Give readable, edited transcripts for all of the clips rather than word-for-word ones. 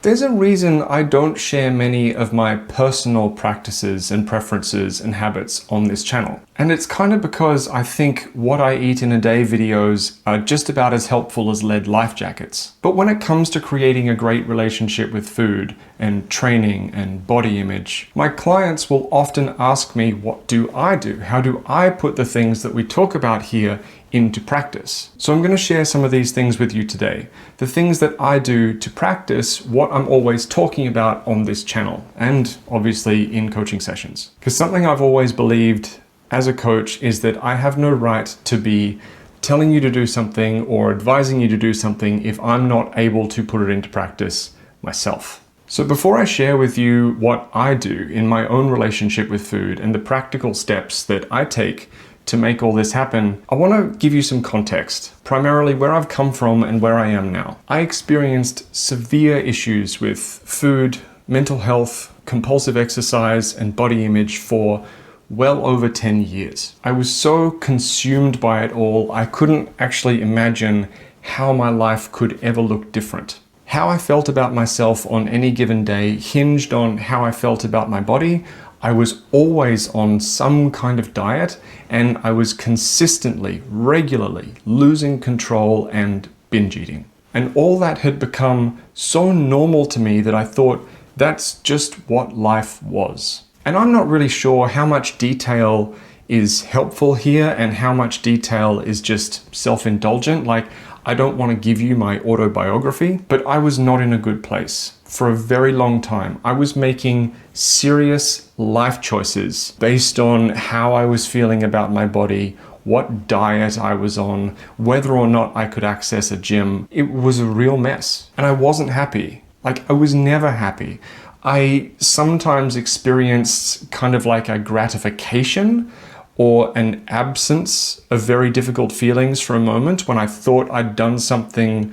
There's a reason I don't share many of my personal practices and preferences and habits on this channel. And it's kind of because I think what I eat in a day videos are just about as helpful as lead life jackets. But when it comes to creating a great relationship with food and training and body image, my clients will often ask me, what do I do? How do I put the things that we talk about here into practice? So I'm going to share some of these things with you today. The things that I do to practice what I'm always talking about on this channel and obviously in coaching sessions. Because something I've always believed as a coach is that I have no right to be telling you to do something or advising you to do something if I'm not able to put it into practice myself. So before I share with you what I do in my own relationship with food and the practical steps that I take to make all this happen, I want to give you some context, primarily where I've come from and where I am now. I experienced severe issues with food, mental health, compulsive exercise, and body image for well over 10 years. I was so consumed by it all, I couldn't actually imagine how my life could ever look different. How I felt about myself on any given day hinged on how I felt about my body. I was always on some kind of diet, and I was consistently, regularly losing control and binge eating. And all that had become so normal to me that I thought that's just what life was. And I'm not really sure how much detail is helpful here and how much detail is just self-indulgent. Like, I don't want to give you my autobiography, but I was not in a good place. For a very long time, I was making serious life choices based on how I was feeling about my body, what diet I was on, whether or not I could access a gym. It was a real mess, and I wasn't happy. Like, I was never happy. I sometimes experienced kind of like a gratification or an absence of very difficult feelings for a moment when I thought I'd done something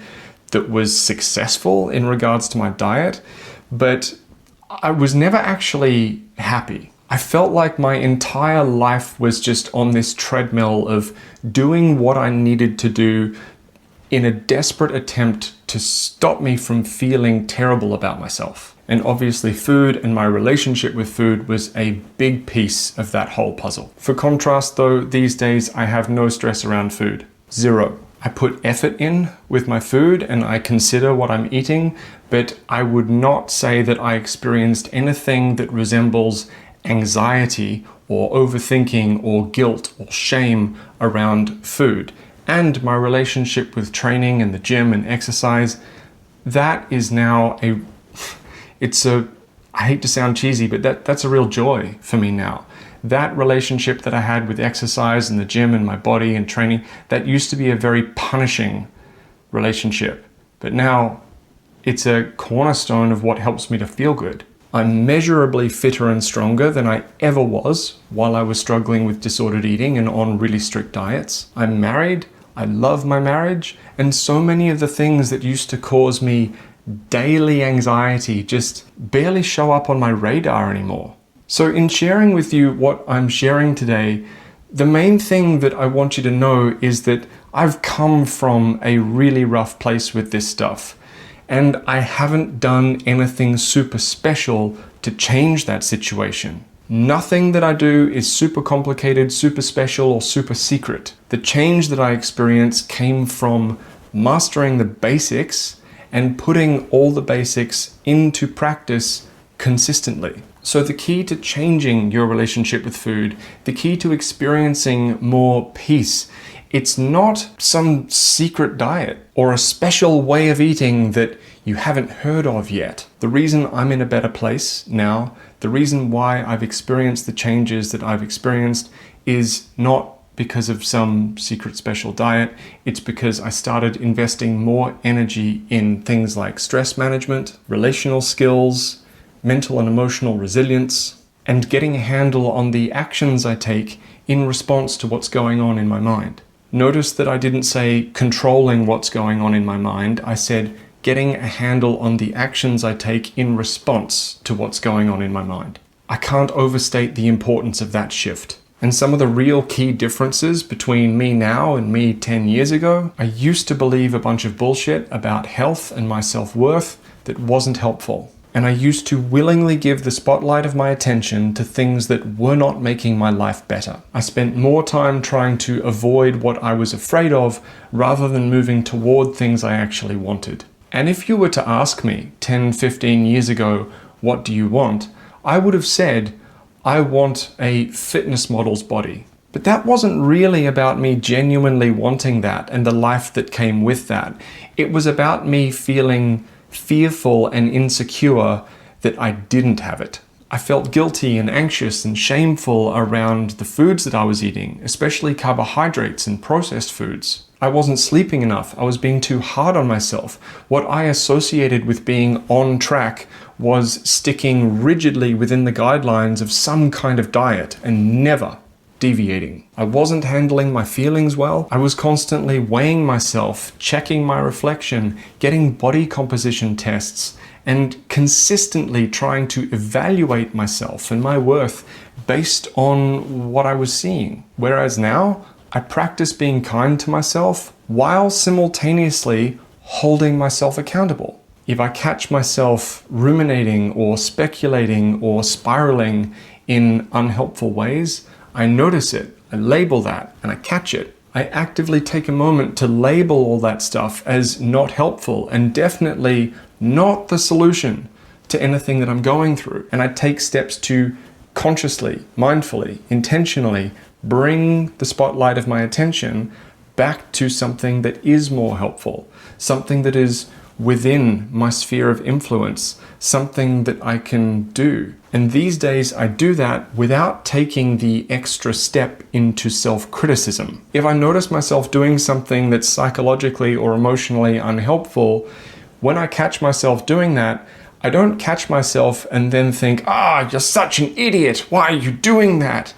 that was successful in regards to my diet, but I was never actually happy. I felt like my entire life was just on this treadmill of doing what I needed to do in a desperate attempt to stop me from feeling terrible about myself. And obviously food and my relationship with food was a big piece of that whole puzzle. For contrast though, these days I have no stress around food. Zero. I put effort in with my food and I consider what I'm eating, but I would not say that I experienced anything that resembles anxiety or overthinking or guilt or shame around food. And my relationship with training and the gym and exercise, that is now I hate to sound cheesy, but that's a real joy for me now. That relationship that I had with exercise and the gym and my body and training, that used to be a very punishing relationship. But now it's a cornerstone of what helps me to feel good. I'm measurably fitter and stronger than I ever was while I was struggling with disordered eating and on really strict diets. I'm married, I love my marriage, and so many of the things that used to cause me daily anxiety just barely show up on my radar anymore. So in sharing with you what I'm sharing today, the main thing that I want you to know is that I've come from a really rough place with this stuff, and I haven't done anything super special to change that situation. Nothing that I do is super complicated, super special, or super secret. The change that I experienced came from mastering the basics and putting all the basics into practice consistently. So the key to changing your relationship with food, the key to experiencing more peace, it's not some secret diet or a special way of eating that you haven't heard of yet. The reason I'm in a better place now, the reason why I've experienced the changes that I've experienced is not because of some secret special diet. It's because I started investing more energy in things like stress management, relational skills, mental and emotional resilience, and getting a handle on the actions I take in response to what's going on in my mind. Notice that I didn't say controlling what's going on in my mind. I said getting a handle on the actions I take in response to what's going on in my mind. I can't overstate the importance of that shift. And some of the real key differences between me now and me 10 years ago, I used to believe a bunch of bullshit about health and my self-worth that wasn't helpful. And I used to willingly give the spotlight of my attention to things that were not making my life better. I spent more time trying to avoid what I was afraid of rather than moving toward things I actually wanted. And if you were to ask me 10, 15 years ago, what do you want? I would have said, I want a fitness model's body. But that wasn't really about me genuinely wanting that and the life that came with that. It was about me feeling fearful and insecure that I didn't have it. I felt guilty and anxious and shameful around the foods that I was eating, especially carbohydrates and processed foods. I wasn't sleeping enough. I was being too hard on myself. What I associated with being on track was sticking rigidly within the guidelines of some kind of diet and never deviating. I wasn't handling my feelings well. I was constantly weighing myself, checking my reflection, getting body composition tests, and consistently trying to evaluate myself and my worth based on what I was seeing. Whereas now, I practice being kind to myself while simultaneously holding myself accountable. If I catch myself ruminating or speculating or spiraling in unhelpful ways, I notice it, I label that, and I catch it. I actively take a moment to label all that stuff as not helpful and definitely not the solution to anything that I'm going through. And I take steps to consciously, mindfully, intentionally bring the spotlight of my attention back to something that is more helpful, something that is within my sphere of influence, something that I can do. And these days I do that without taking the extra step into self-criticism. If I notice myself doing something that's psychologically or emotionally unhelpful, when I catch myself doing that, I don't catch myself and then think, you're such an idiot, why are you doing that?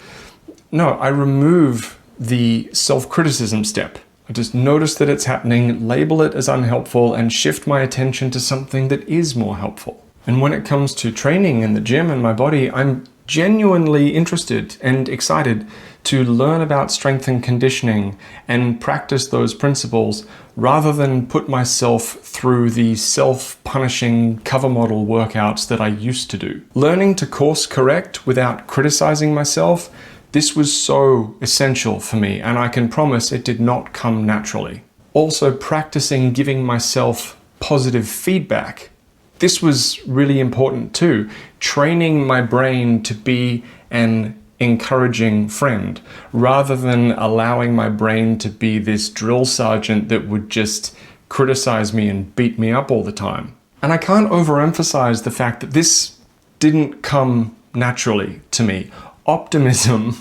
No, I remove the self-criticism step. I just notice that it's happening, label it as unhelpful, and shift my attention to something that is more helpful. And when it comes to training in the gym and my body, I'm genuinely interested and excited to learn about strength and conditioning and practice those principles rather than put myself through the self-punishing cover model workouts that I used to do. Learning to course correct without criticizing myself, this was so essential for me, and I can promise it did not come naturally. Also, practicing giving myself positive feedback. This was really important too. Training my brain to be an encouraging friend, rather than allowing my brain to be this drill sergeant that would just criticize me and beat me up all the time. And I can't overemphasize the fact that this didn't come naturally to me. Optimism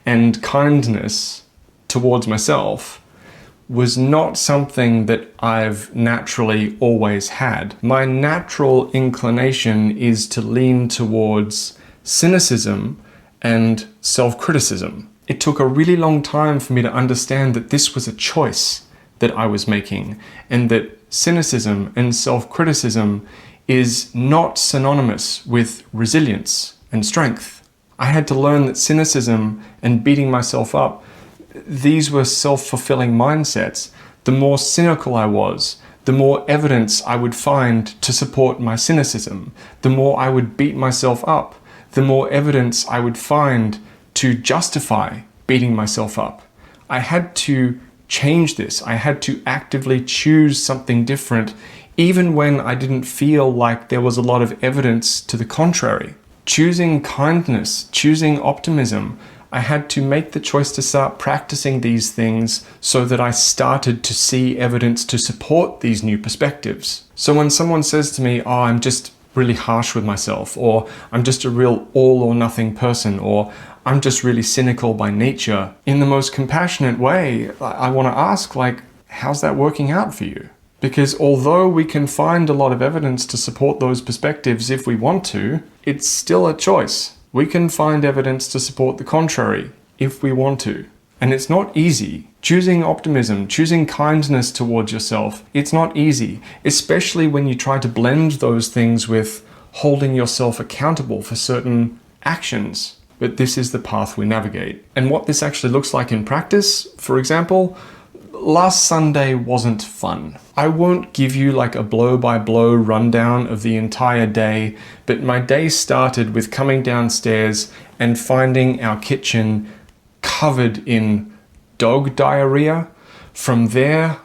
and kindness towards myself was not something that I've naturally always had. My natural inclination is to lean towards cynicism and self-criticism. It took a really long time for me to understand that this was a choice that I was making, and that cynicism and self-criticism is not synonymous with resilience and strength. I had to learn that cynicism and beating myself up, these were self-fulfilling mindsets. The more cynical I was, the more evidence I would find to support my cynicism. The more I would beat myself up, the more evidence I would find to justify beating myself up. I had to change this. I had to actively choose something different, even when I didn't feel like there was a lot of evidence to the contrary. Choosing kindness, choosing optimism, I had to make the choice to start practicing these things so that I started to see evidence to support these new perspectives. So when someone says to me, I'm just really harsh with myself, or I'm just a real all or nothing person, or I'm just really cynical by nature, in the most compassionate way, I want to ask, how's that working out for you? Because although we can find a lot of evidence to support those perspectives if we want to, it's still a choice. We can find evidence to support the contrary if we want to. And it's not easy. Choosing optimism, choosing kindness towards yourself, it's not easy, especially when you try to blend those things with holding yourself accountable for certain actions. But this is the path we navigate. And what this actually looks like in practice, for example, last Sunday wasn't fun. I won't give you like a blow-by-blow rundown of the entire day, but my day started with coming downstairs and finding our kitchen covered in dog diarrhea. From there,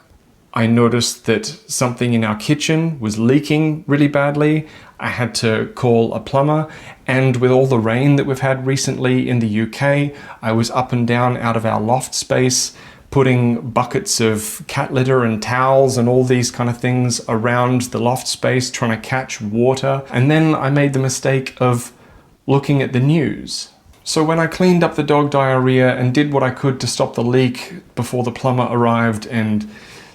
I noticed that something in our kitchen was leaking really badly. I had to call a plumber, and with all the rain that we've had recently in the UK, I was up and down out of our loft space, putting buckets of cat litter and towels and all these kind of things around the loft space, trying to catch water. And then I made the mistake of looking at the news. So when I cleaned up the dog diarrhea and did what I could to stop the leak before the plumber arrived, and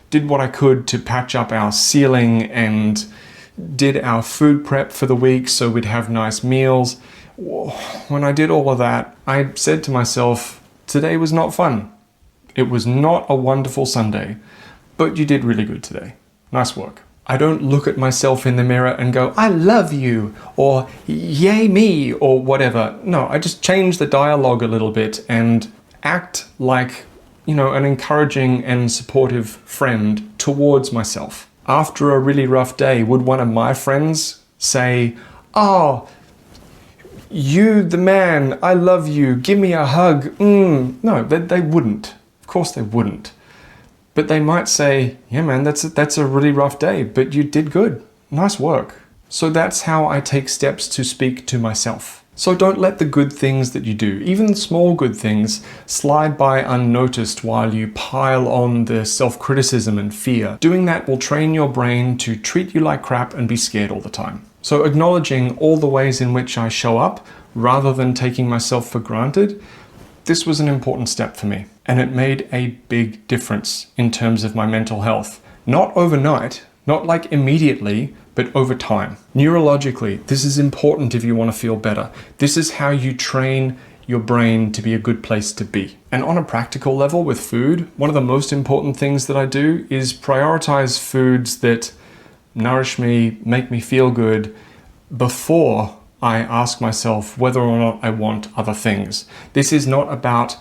did what I could to patch up our ceiling and did our food prep for the week so we'd have nice meals, when I did all of that, I said to myself, today was not fun. It was not a wonderful Sunday, but you did really good today. Nice work. I don't look at myself in the mirror and go, I love you, or yay me, or whatever. No, I just change the dialogue a little bit and act like, an encouraging and supportive friend towards myself. After a really rough day, would one of my friends say, oh, you the man, I love you, give me a hug? No, they wouldn't. Of course they wouldn't. But they might say, yeah man, that's a really rough day, but you did good. Nice work. So that's how I take steps to speak to myself. So don't let the good things that you do, even small good things, slide by unnoticed while you pile on the self-criticism and fear. Doing that will train your brain to treat you like crap and be scared all the time. So acknowledging all the ways in which I show up, rather than taking myself for granted, this was an important step for me. And it made a big difference in terms of my mental health. Not overnight, not like immediately, but over time. Neurologically, this is important if you want to feel better. This is how you train your brain to be a good place to be. And on a practical level with food, one of the most important things that I do is prioritize foods that nourish me, make me feel good, before I ask myself whether or not I want other things. This is not about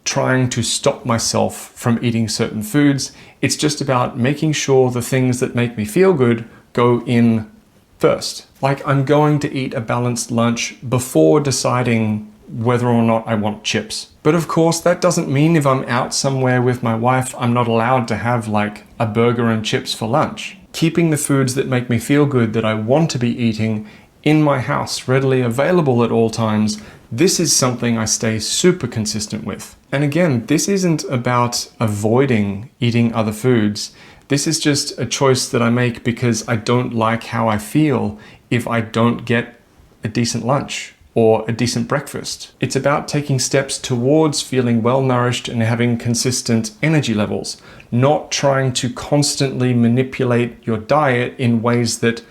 trying to stop myself from eating certain foods. It's just about making sure the things that make me feel good go in first. Like I'm going to eat a balanced lunch before deciding whether or not I want chips. But of course, that doesn't mean if I'm out somewhere with my wife, I'm not allowed to have like a burger and chips for lunch. Keeping the foods that make me feel good that I want to be eating in my house, readily available at all times, this is something I stay super consistent with. And again, this isn't about avoiding eating other foods. This is just a choice that I make because I don't like how I feel if I don't get a decent lunch or a decent breakfast. It's about taking steps towards feeling well nourished and having consistent energy levels, not trying to constantly manipulate your diet in ways that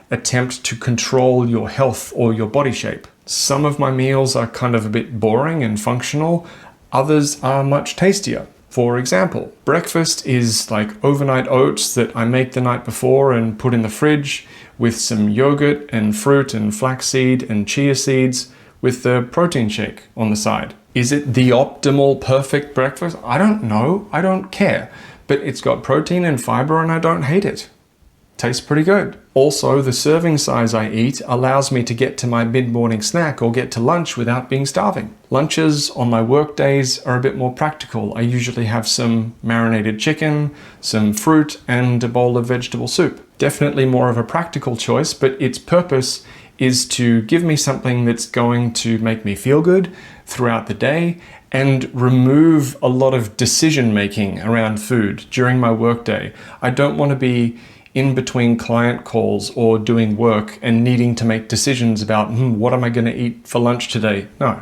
attempt to control your health or your body shape. Some of my meals are kind of a bit boring and functional. Others are much tastier. For example, breakfast is like overnight oats that I make the night before and put in the fridge with some yogurt and fruit and flaxseed and chia seeds with the protein shake on the side. Is it the optimal perfect breakfast? I don't know. I don't care. But it's got protein and fiber and I don't hate it. Tastes pretty good. Also, the serving size I eat allows me to get to my mid-morning snack or get to lunch without being starving. Lunches on my work days are a bit more practical. I usually have some marinated chicken, some fruit, and a bowl of vegetable soup. Definitely more of a practical choice, but its purpose is to give me something that's going to make me feel good throughout the day and remove a lot of decision making around food during my workday. I don't want to be in between client calls or doing work and needing to make decisions about what am I going to eat for lunch today? No,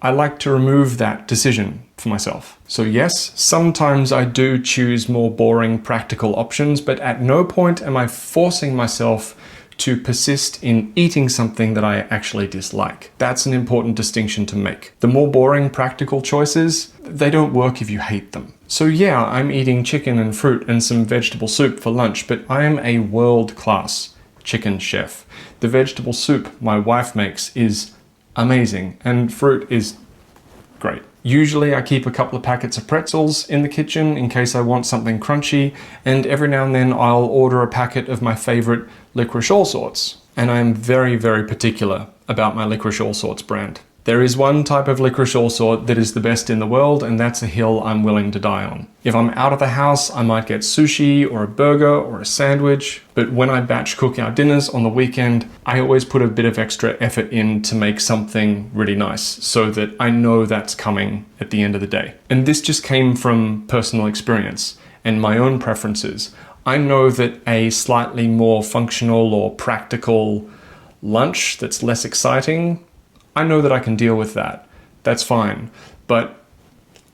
I like to remove that decision for myself. So yes, sometimes I do choose more boring practical options, but at no point am I forcing myself to persist in eating something that I actually dislike. That's an important distinction to make. The more boring practical choices, they don't work if you hate them. So yeah, I'm eating chicken and fruit and some vegetable soup for lunch, but I am a world-class chicken chef. The vegetable soup my wife makes is amazing, and fruit is great. Usually I keep a couple of packets of pretzels in the kitchen in case I want something crunchy, and every now and then I'll order a packet of my favorite licorice all sorts. And I'm very, very particular about my licorice all sorts brand. There is one type of licorice all sort that is the best in the world, and that's a hill I'm willing to die on. If I'm out of the house, I might get sushi or a burger or a sandwich, but when I batch cook our dinners on the weekend, I always put a bit of extra effort in to make something really nice so that I know that's coming at the end of the day. And this just came from personal experience and my own preferences. I know that a slightly more functional or practical lunch that's less exciting, I know that I can deal with that. That's fine. But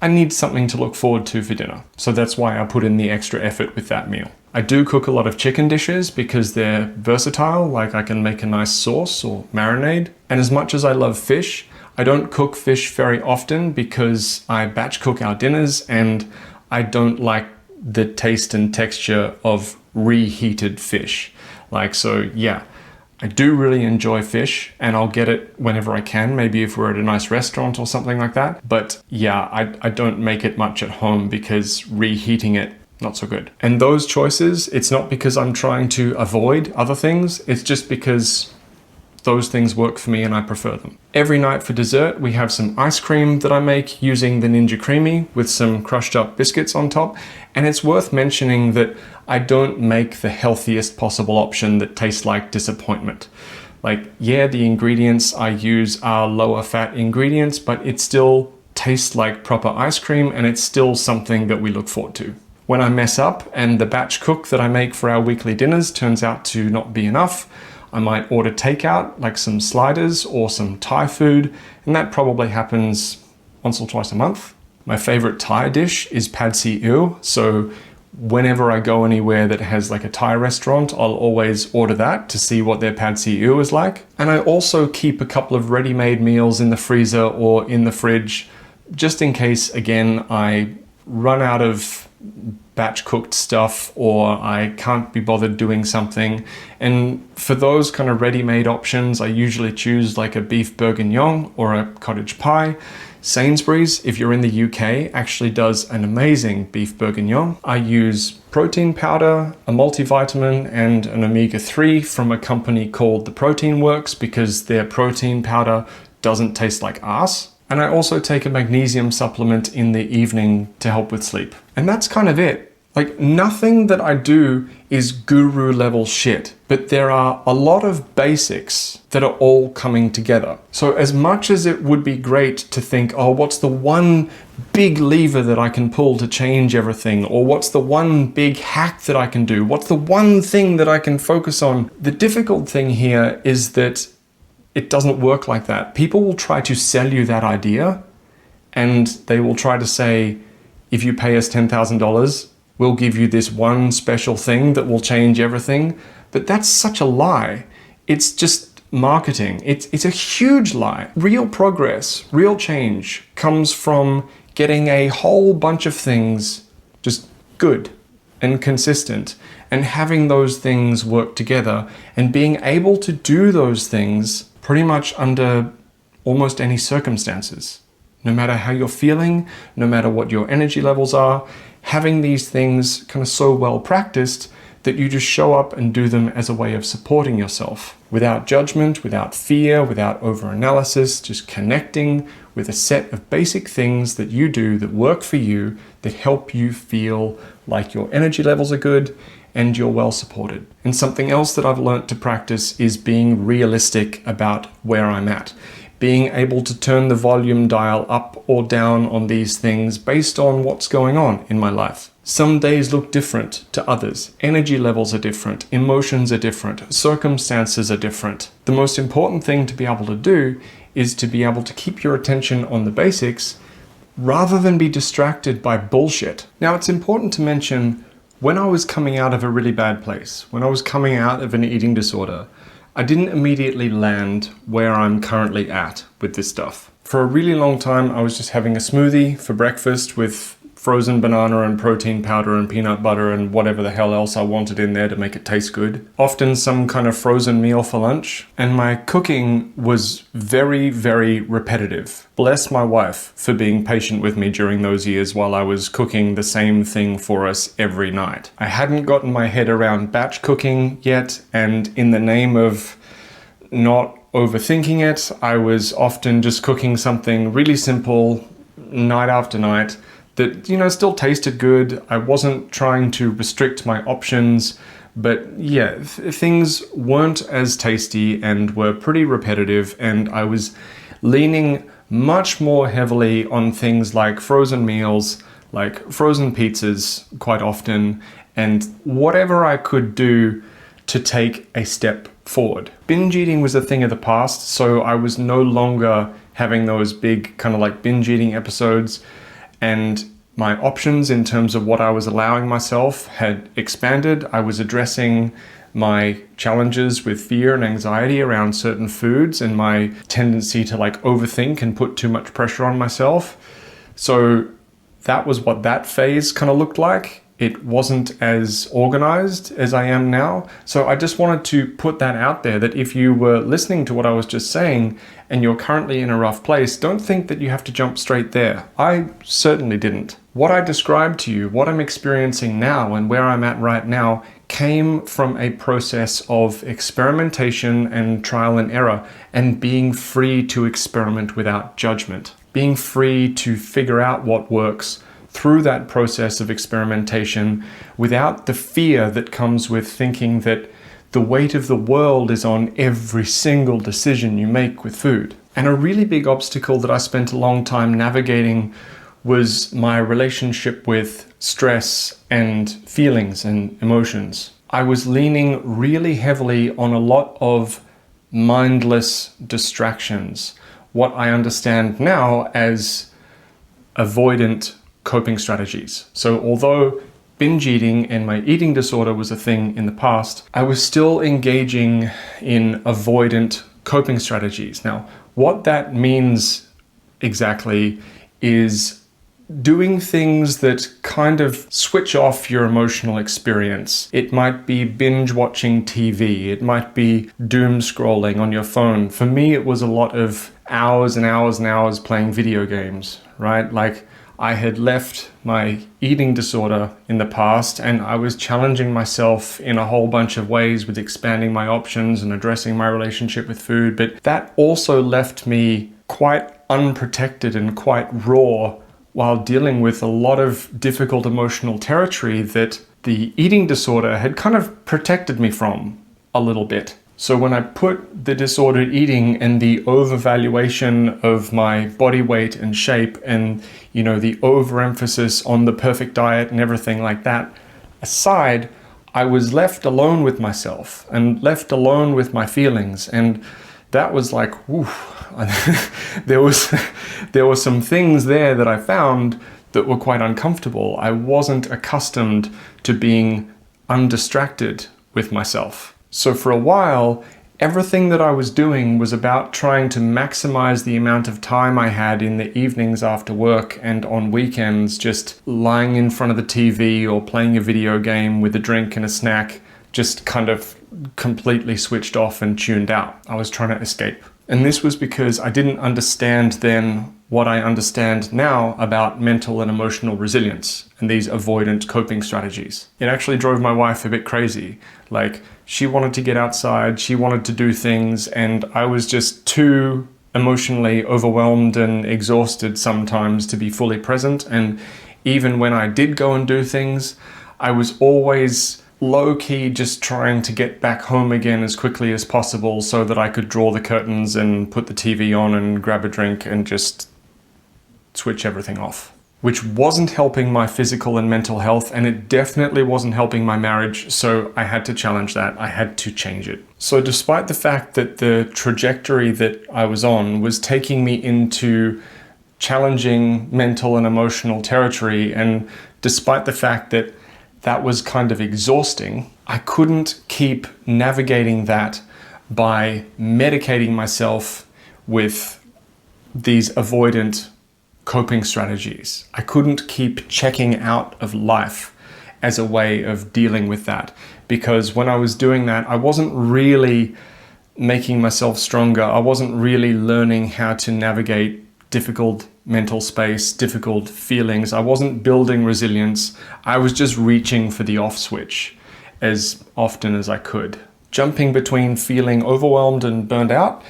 I need something to look forward to for dinner. So that's why I put in the extra effort with that meal. I do cook a lot of chicken dishes because they're versatile, like I can make a nice sauce or marinade. And as much as I love fish, I don't cook fish very often because I batch cook our dinners and I don't like the taste and texture of reheated fish. I do really enjoy fish and I'll get it whenever I can, maybe if we're at a nice restaurant or something like that. But yeah, I don't make it much at home because reheating it, not so good. And those choices, it's not because I'm trying to avoid other things, it's just because those things work for me and I prefer them. Every night for dessert, we have some ice cream that I make using the Ninja Creamy with some crushed up biscuits on top. And it's worth mentioning that I don't make the healthiest possible option that tastes like disappointment. The ingredients I use are lower fat ingredients, but it still tastes like proper ice cream and it's still something that we look forward to. When I mess up and the batch cook that I make for our weekly dinners turns out to not be enough, I might order takeout, like some sliders or some Thai food, and that probably happens once or twice a month. My favorite Thai dish is pad see ew, so whenever I go anywhere that has like a Thai restaurant, I'll always order that to see what their pad see ew is like. And I also keep a couple of ready-made meals in the freezer or in the fridge, just in case, again, I run out of batch cooked stuff or I can't be bothered doing something. And for those kind of ready-made options, I usually choose like a beef bourguignon or a cottage pie. Sainsbury's, if you're in the UK, actually does an amazing beef bourguignon. I use protein powder, a multivitamin, and an omega-3 from a company called The Protein Works because their protein powder doesn't taste like arse. And I also take a magnesium supplement in the evening to help with sleep. And that's kind of it. Nothing that I do is guru level shit, but there are a lot of basics that are all coming together. So as much as it would be great to think, oh, what's the one big lever that I can pull to change everything? Or what's the one big hack that I can do? What's the one thing that I can focus on? The difficult thing here is that it doesn't work like that. People will try to sell you that idea and they will try to say, if you pay us $10,000, we'll give you this one special thing that will change everything. But that's such a lie. It's just marketing. It's a huge lie. Real progress, real change comes from getting a whole bunch of things just good and consistent and having those things work together and being able to do those things pretty much under almost any circumstances. No matter how you're feeling, no matter what your energy levels are, having these things kind of so well practiced that you just show up and do them as a way of supporting yourself without judgment, without fear, without overanalysis, just connecting with a set of basic things that you do that work for you, that help you feel like your energy levels are good and you're well supported. And something else that I've learned to practice is being realistic about where I'm at. Being able to turn the volume dial up or down on these things based on what's going on in my life. Some days look different to others. Energy levels are different, emotions are different, circumstances are different. The most important thing to be able to do is to be able to keep your attention on the basics rather than be distracted by bullshit. Now, it's important to mention, when I was coming out of a really bad place, when I was coming out of an eating disorder, I didn't immediately land where I'm currently at with this stuff. For a really long time, I was just having a smoothie for breakfast with frozen banana and protein powder and peanut butter and whatever the hell else I wanted in there to make it taste good. Often some kind of frozen meal for lunch. And my cooking was very, very repetitive. Bless my wife for being patient with me during those years while I was cooking the same thing for us every night. I hadn't gotten my head around batch cooking yet, and in the name of not overthinking it, I was often just cooking something really simple night after night that, still tasted good. I wasn't trying to restrict my options, but yeah, things weren't as tasty and were pretty repetitive, and I was leaning much more heavily on things like frozen meals, like frozen pizzas quite often, and whatever I could do to take a step forward. Binge eating was a thing of the past, so I was no longer having those big kind of like binge eating episodes, and my options in terms of what I was allowing myself had expanded. I was addressing my challenges with fear and anxiety around certain foods and my tendency to like overthink and put too much pressure on myself. So that was what that phase kind of looked like. It wasn't as organized as I am now. So I just wanted to put that out there, that if you were listening to what I was just saying and you're currently in a rough place, don't think that you have to jump straight there. I certainly didn't. What I described to you, what I'm experiencing now and where I'm at right now, came from a process of experimentation and trial and error, and being free to experiment without judgment, being free to figure out what works through that process of experimentation without the fear that comes with thinking that the weight of the world is on every single decision you make with food. And a really big obstacle that I spent a long time navigating was my relationship with stress and feelings and emotions. I was leaning really heavily on a lot of mindless distractions, what I understand now as avoidant coping strategies. So although binge eating and my eating disorder was a thing in the past, I was still engaging in avoidant coping strategies. Now, what that means exactly is doing things that kind of switch off your emotional experience. It might be binge watching TV. It might be doom scrolling on your phone. For me, it was a lot of hours and hours and hours playing video games, right? Like, I had left my eating disorder in the past, and I was challenging myself in a whole bunch of ways with expanding my options and addressing my relationship with food. But that also left me quite unprotected and quite raw while dealing with a lot of difficult emotional territory that the eating disorder had kind of protected me from a little bit. So when I put the disordered eating and the overvaluation of my body weight and shape and, the overemphasis on the perfect diet and everything like that aside, I was left alone with myself and left alone with my feelings. And that was like, whew. there were some things there that I found that were quite uncomfortable. I wasn't accustomed to being undistracted with myself. So for a while, everything that I was doing was about trying to maximize the amount of time I had in the evenings after work and on weekends, just lying in front of the TV or playing a video game with a drink and a snack, just kind of completely switched off and tuned out. I was trying to escape. And this was because I didn't understand then what I understand now about mental and emotional resilience and these avoidant coping strategies. It actually drove my wife a bit crazy. Like, she wanted to get outside, she wanted to do things, and I was just too emotionally overwhelmed and exhausted sometimes to be fully present. And even when I did go and do things, I was always low-key just trying to get back home again as quickly as possible so that I could draw the curtains and put the TV on and grab a drink and just switch everything off, which wasn't helping my physical and mental health, and it definitely wasn't helping my marriage. So I had to challenge that. I had to change it. So despite the fact that the trajectory that I was on was taking me into challenging mental and emotional territory, and despite the fact that that was kind of exhausting, I couldn't keep navigating that by medicating myself with these avoidant coping strategies. I couldn't keep checking out of life as a way of dealing with that, because when I was doing that, I wasn't really making myself stronger. I wasn't really learning how to navigate difficult mental space, difficult feelings. I wasn't building resilience. I was just reaching for the off switch as often as I could, jumping between feeling overwhelmed and burned out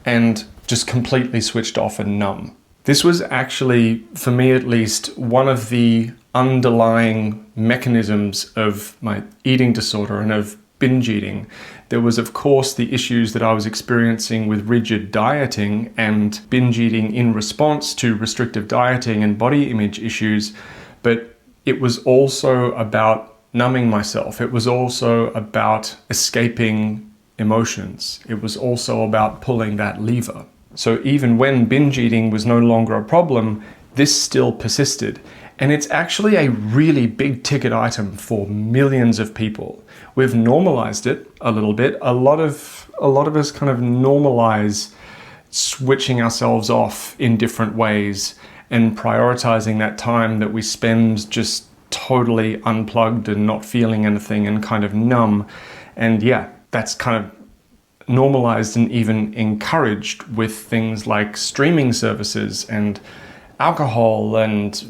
and just completely switched off and numb. This was actually, for me at least, one of the underlying mechanisms of my eating disorder and of binge eating. There was, of course, the issues that I was experiencing with rigid dieting and binge eating in response to restrictive dieting and body image issues, but it was also about numbing myself. It was also about escaping emotions. It was also about pulling that lever. So even when binge eating was no longer a problem, this still persisted. And it's actually a really big ticket item for millions of people. We've normalized it a little bit. A lot of us kind of normalize switching ourselves off in different ways and prioritizing that time that we spend just totally unplugged and not feeling anything and kind of numb. And yeah, that's kind of normalized and even encouraged with things like streaming services and alcohol and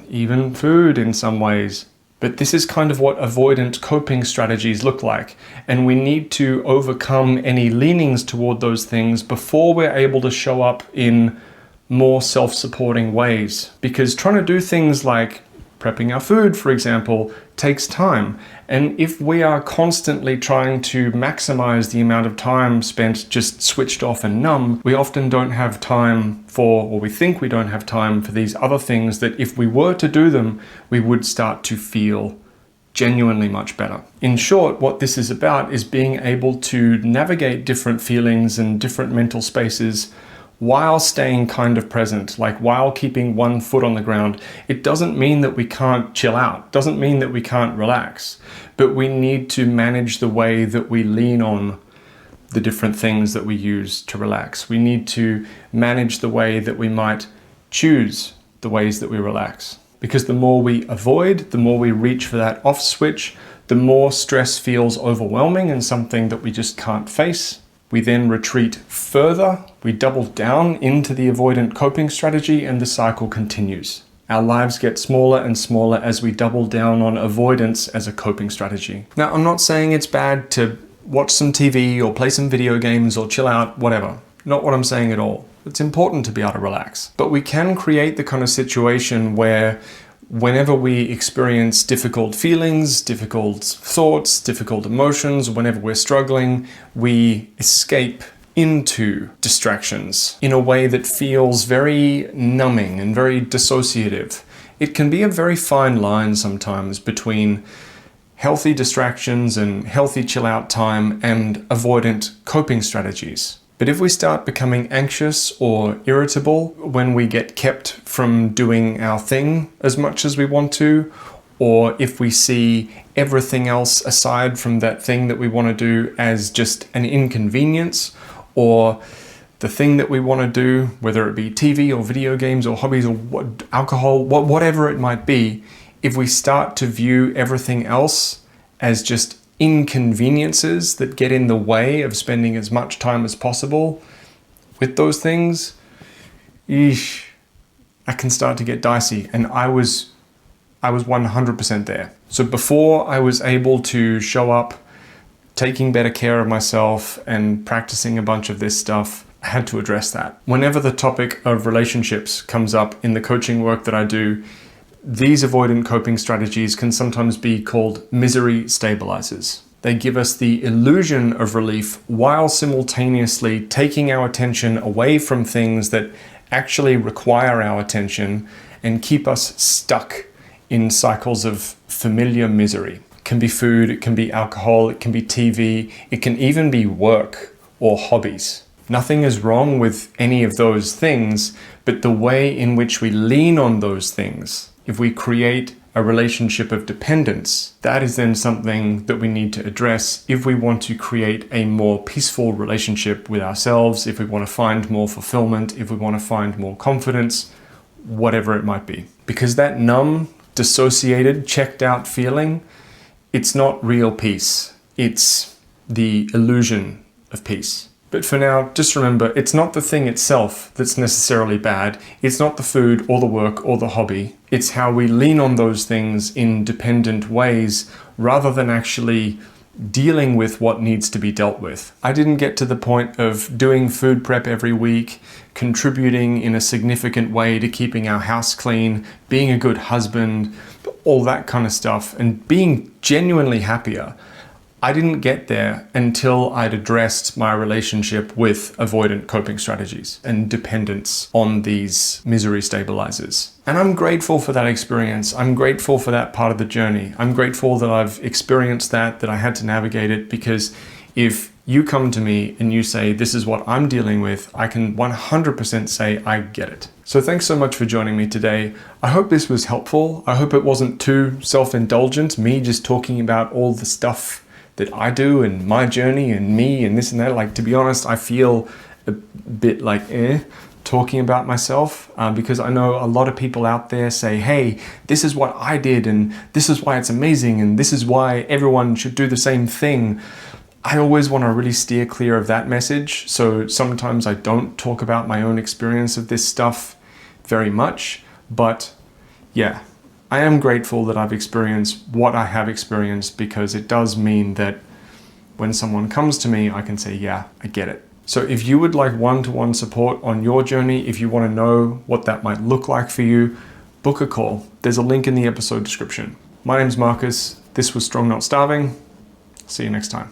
even food in some ways. But this is kind of what avoidant coping strategies look like. And we need to overcome any leanings toward those things before we're able to show up in more self-supporting ways. Because trying to do things like prepping our food, for example, takes time. And if we are constantly trying to maximize the amount of time spent just switched off and numb, we often don't have time for, or we think we don't have time for these other things that if we were to do them, we would start to feel genuinely much better. In short, what this is about is being able to navigate different feelings and different mental spaces while staying kind of present, like while keeping one foot on the ground. It doesn't mean that we can't chill out, doesn't mean that we can't relax, but we need to manage the way that we lean on the different things that we use to relax. We need to manage the way that we might choose the ways that we relax. Because the more we avoid, the more we reach for that off switch, the more stress feels overwhelming and something that we just can't face. We then retreat further, we double down into the avoidant coping strategy, and the cycle continues. Our lives get smaller and smaller as we double down on avoidance as a coping strategy. Now, I'm not saying it's bad to watch some TV or play some video games or chill out, whatever. Not what I'm saying at all. It's important to be able to relax. But we can create the kind of situation where whenever we experience difficult feelings, difficult thoughts, difficult emotions, whenever we're struggling, we escape into distractions in a way that feels very numbing and very dissociative. It can be a very fine line sometimes between healthy distractions and healthy chill out time and avoidant coping strategies. But if we start becoming anxious or irritable when we get kept from doing our thing as much as we want to, or if we see everything else aside from that thing that we want to do as just an inconvenience, or the thing that we want to do, whether it be TV or video games or hobbies or alcohol, whatever it might be, if we start to view everything else as just inconveniences that get in the way of spending as much time as possible with those things, I can start to get dicey. And I was 100% there. So before I was able to show up taking better care of myself and practicing a bunch of this stuff, I had to address that. Whenever the topic of relationships comes up in the coaching work that I do, these avoidant coping strategies can sometimes be called misery stabilizers. They give us the illusion of relief while simultaneously taking our attention away from things that actually require our attention and keep us stuck in cycles of familiar misery. It can be food, it can be alcohol, it can be TV, it can even be work or hobbies. Nothing is wrong with any of those things, but the way in which we lean on those things, if we create a relationship of dependence, that is then something that we need to address if we want to create a more peaceful relationship with ourselves, if we want to find more fulfillment, if we want to find more confidence, whatever it might be. Because that numb, dissociated, checked out feeling, it's not real peace. It's the illusion of peace. But for now, just remember, it's not the thing itself that's necessarily bad. It's not the food or the work or the hobby. It's how we lean on those things in dependent ways rather than actually dealing with what needs to be dealt with. I didn't get to the point of doing food prep every week, contributing in a significant way to keeping our house clean, being a good husband, all that kind of stuff, and being genuinely happier. I didn't get there until I'd addressed my relationship with avoidant coping strategies and dependence on these misery stabilizers. And I'm grateful for that experience. I'm grateful for that part of the journey. I'm grateful that I've experienced that I had to navigate it, because if you come to me and you say, this is what I'm dealing with, I can 100% say, I get it. So thanks so much for joining me today. I hope this was helpful. I hope it wasn't too self-indulgent, me just talking about all the stuff that I do and my journey and me and this and that. Like, to be honest, I feel a bit like talking about myself because I know a lot of people out there say, hey, this is what I did and this is why it's amazing and this is why everyone should do the same thing. I always want to really steer clear of that message. So sometimes I don't talk about my own experience of this stuff very much, but yeah. I am grateful that I've experienced what I have experienced, because it does mean that when someone comes to me, I can say, yeah, I get it. So if you would like one-to-one support on your journey, if you want to know what that might look like for you, book a call. There's a link in the episode description. My name's Marcus. This was Strong Not Starving. See you next time.